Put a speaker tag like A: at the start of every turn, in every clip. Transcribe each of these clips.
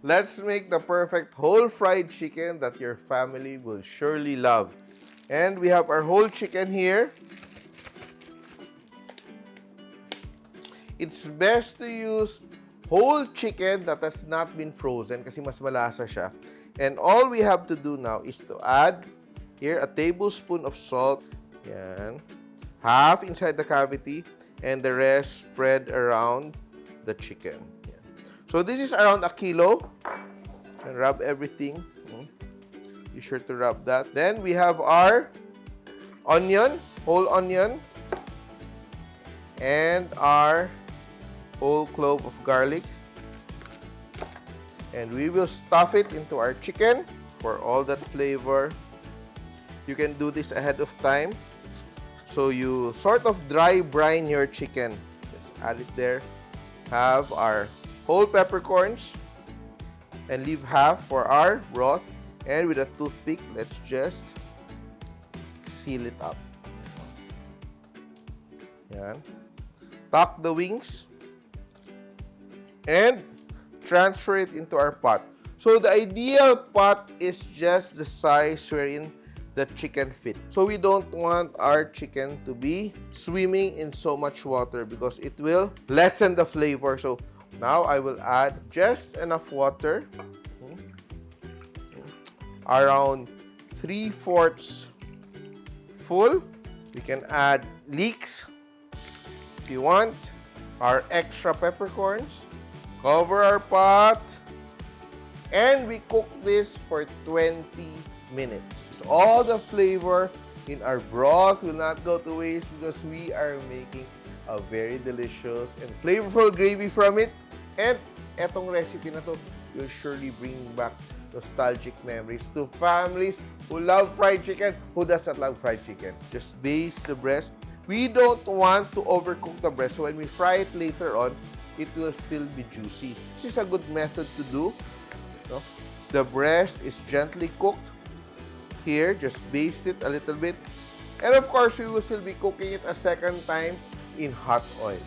A: Let's make the perfect whole fried chicken that your family will surely love. And we have our whole chicken here. It's best to use whole chicken that has not been frozen kasi mas malasa siya. And all we have to do now is to add here a tablespoon of salt. Yan. Half inside the cavity and the rest spread around the chicken. Yan. So this is around a kilo. And rub everything. Be sure to rub that. Then we have our onion, whole onion, and our whole clove of garlic, and we will stuff it into our chicken for all that flavor. You can do this ahead of time, so you sort of dry brine your chicken. Just add it there. Have our whole peppercorns and leave half for our broth, and with a toothpick, let's just seal it up. Yan. Tuck the wings and transfer it into our pot. So the ideal pot is just the size wherein the chicken fit. So we don't want our chicken to be swimming in so much water because it will lessen the flavor. So now I will add just enough water, around 3/4 full. We can add leeks if you want, our extra peppercorns. Cover our pot, and we cook this for 20 minutes. So all the flavor in our broth will not go to waste because we are making a very delicious and flavorful gravy from it. And etong recipe na to will surely bring back nostalgic memories to families who love fried chicken. Who does not love fried chicken? Just baste the breast. We don't want to overcook the breast, so when we fry it later on, it will still be juicy. This is a good method to do. No? The breast is gently cooked. Here, just baste it a little bit. And of course, we will still be cooking it a second time in hot oil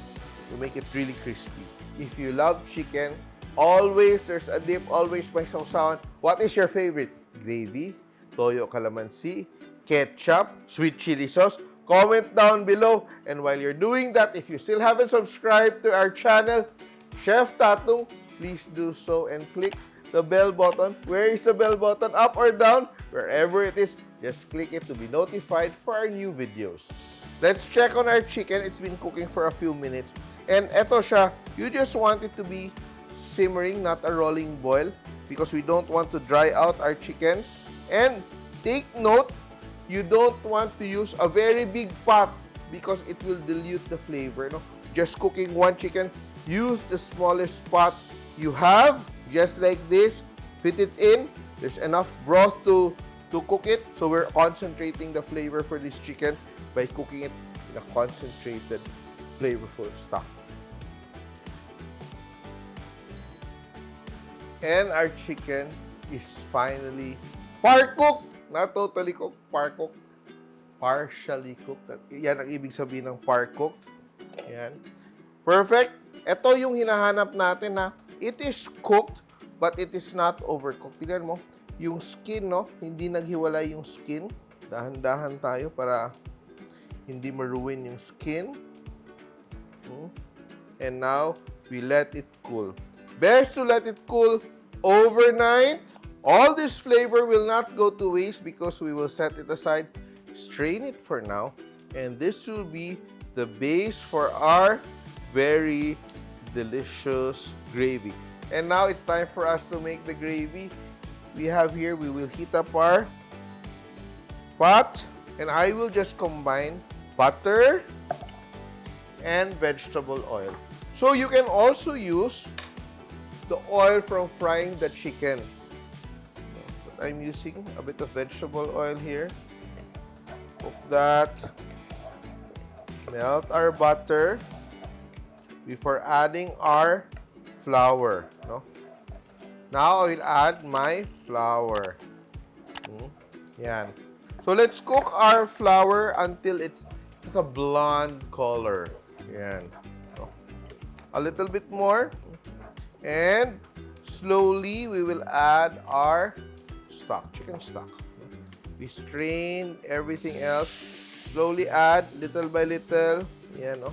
A: to make it really crispy. If you love chicken, always there's a dip, always may sausawan. What is your favorite? Gravy, toyo calamansi, ketchup, sweet chili sauce. Comment down below. And while you're doing that, if you still haven't subscribed to our channel, Chef Tatung, please do so and click the bell button. Where is the bell button? Up or down? Wherever it is, just click it to be notified for our new videos. Let's check on our chicken. It's been cooking for a few minutes. And eto siya, you just want it to be simmering, not a rolling boil, because we don't want to dry out our chicken. And take note, you don't want to use a very big pot because it will dilute the flavor. No? Just cooking one chicken, use the smallest pot you have, just like this. Fit it in. There's enough broth to cook it. So we're concentrating the flavor for this chicken by cooking it in a concentrated, flavorful stock. And our chicken is finally par-cooked. Not totally cooked, par-cooked. Partially cooked. Yan ang ibig sabihin ng par-cooked. Yan. Perfect. Ito yung hinahanap natin na it is cooked, but it is not overcooked. Tignan mo, yung skin, no? Hindi naghiwalay yung skin. Dahan-dahan tayo para hindi maruin yung skin. And now, we let it cool. Best to let it cool overnight. All this flavor will not go to waste because we will set it aside, strain it for now, and this will be the base for our very delicious gravy. And now it's time for us to make the gravy. We have here, we will heat up our pot, and I will just combine butter and vegetable oil. So you can also use the oil from frying the chicken. I'm using a bit of vegetable oil here. Cook that. Melt our butter before adding our flour. No? Now I will add my flour. Yan. So let's cook our flour until it's a blonde color. Yan. No? A little bit more. And slowly, we will add our stock, chicken stock. We strain everything else. Slowly add, little by little. Yan, no?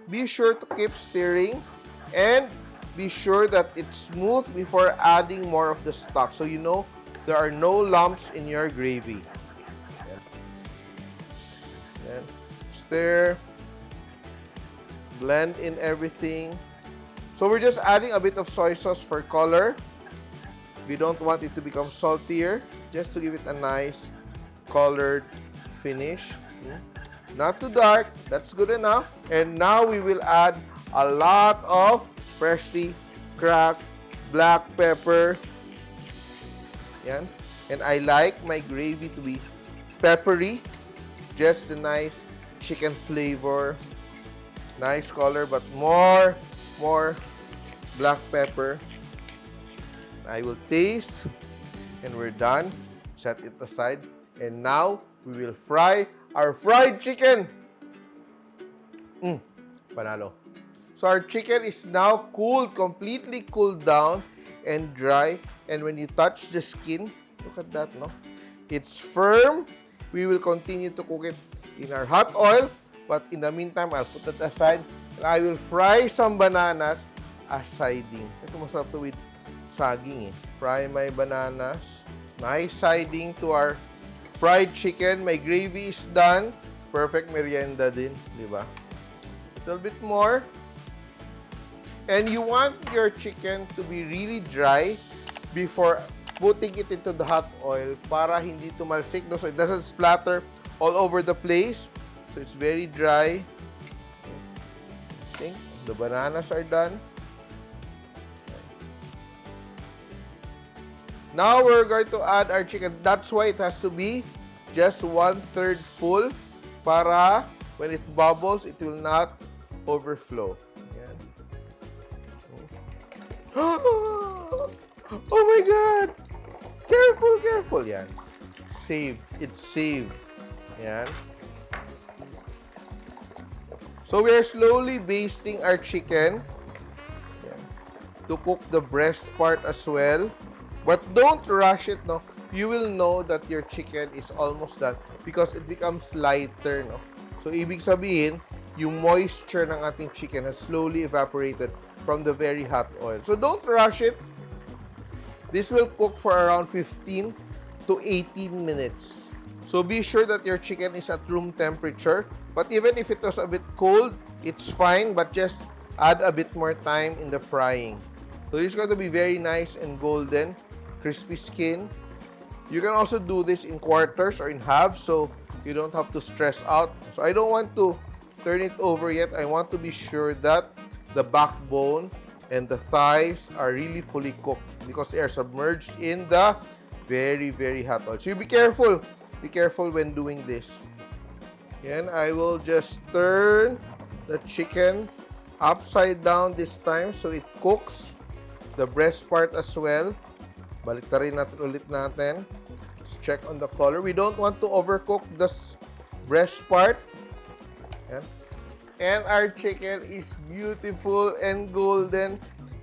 A: Be sure to keep stirring and be sure that it's smooth before adding more of the stock. So you know there are no lumps in your gravy. Yan. Yan. Stir. Blend in everything. So we're just adding a bit of soy sauce for color. We don't want it to become saltier, just to give it a nice colored finish. Not too dark, that's good enough. And now we will add a lot of freshly cracked black pepper. Yan. And I like my gravy to be peppery, just a nice chicken flavor. Nice color, but more black pepper. I will taste, and we're done. Set it aside. And now, we will fry our fried chicken. Panalo. So our chicken is now cooled, completely cooled down and dry. And when you touch the skin, look at that, no? It's firm. We will continue to cook it in our hot oil. But in the meantime, I'll put that aside. And I will fry some bananas as siding. Ito masarap to with saging eh. Fry my bananas. Nice siding to our fried chicken. My gravy is done. Perfect merienda din, di ba? Little bit more. And you want your chicken to be really dry before putting it into the hot oil para hindi tumalsik, no? So it doesn't splatter all over the place. So it's very dry. Okay. The bananas are done. Now we're going to add our chicken. That's why it has to be just 1/3 full para when it bubbles, it will not overflow. Yan. Oh my God! Careful, careful. Yan. Saved. It's saved. Yan. So we are slowly basting our chicken. Yan. To cook the breast part as well. But don't rush it, no? You will know that your chicken is almost done because it becomes lighter, no? So, ibig sabihin, yung moisture ng ating chicken has slowly evaporated from the very hot oil. So, don't rush it. This will cook for around 15 to 18 minutes. So, be sure that your chicken is at room temperature. But even if it was a bit cold, it's fine. But just add a bit more time in the frying. So, this is going to be very nice and golden. Crispy skin. You can also do this in quarters or in halves so you don't have to stress out. So I don't want to turn it over yet. I want to be sure that the backbone and the thighs are really fully cooked because they are submerged in the very, very hot oil. So you be careful. Be careful when doing this. Yan, I will just turn the chicken upside down this time so it cooks the breast part as well. Baliktarin natin ulit natin. Let's check on the color. We don't want to overcook this breast part. Yan. And our chicken is beautiful and golden.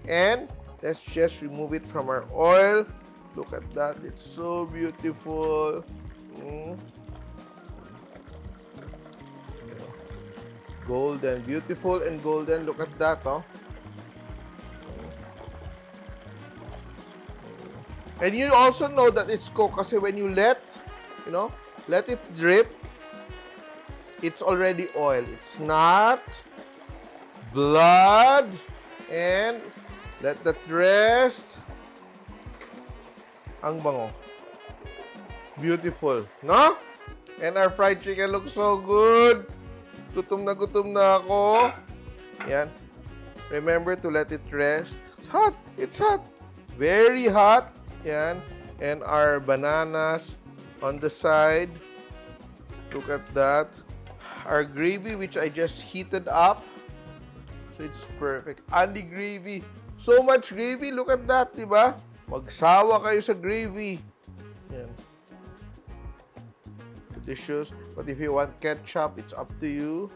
A: And let's just remove it from our oil. Look at that. It's so beautiful. Golden. Beautiful and golden. Look at that, oh. And you also know that it's cooked kasi when you let it drip, it's already oil. It's not blood. And let that rest. Ang bango. Beautiful, no? And our fried chicken looks so good. Gutom na ako. Yan. Remember to let it rest. It's hot. It's hot. Very hot. Yan. And our bananas on the side. Look at that. Our gravy, which I just heated up. So it's perfect. Only gravy. So much gravy. Look at that, diba? Magsawa kayo sa gravy. Yan. Delicious. But if you want ketchup, it's up to you.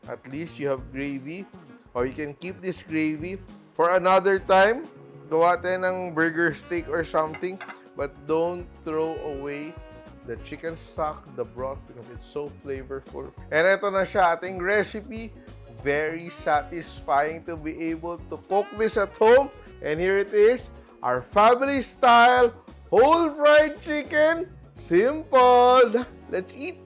A: At least you have gravy. Or you can keep this gravy For another time, gawa tayo ng burger steak or something, but don't throw away the chicken stock, the broth, because it's so flavorful. And ito na siya, ating recipe. Very satisfying to be able to cook this at home. And here it is, our family style whole fried chicken. Simple. Let's eat.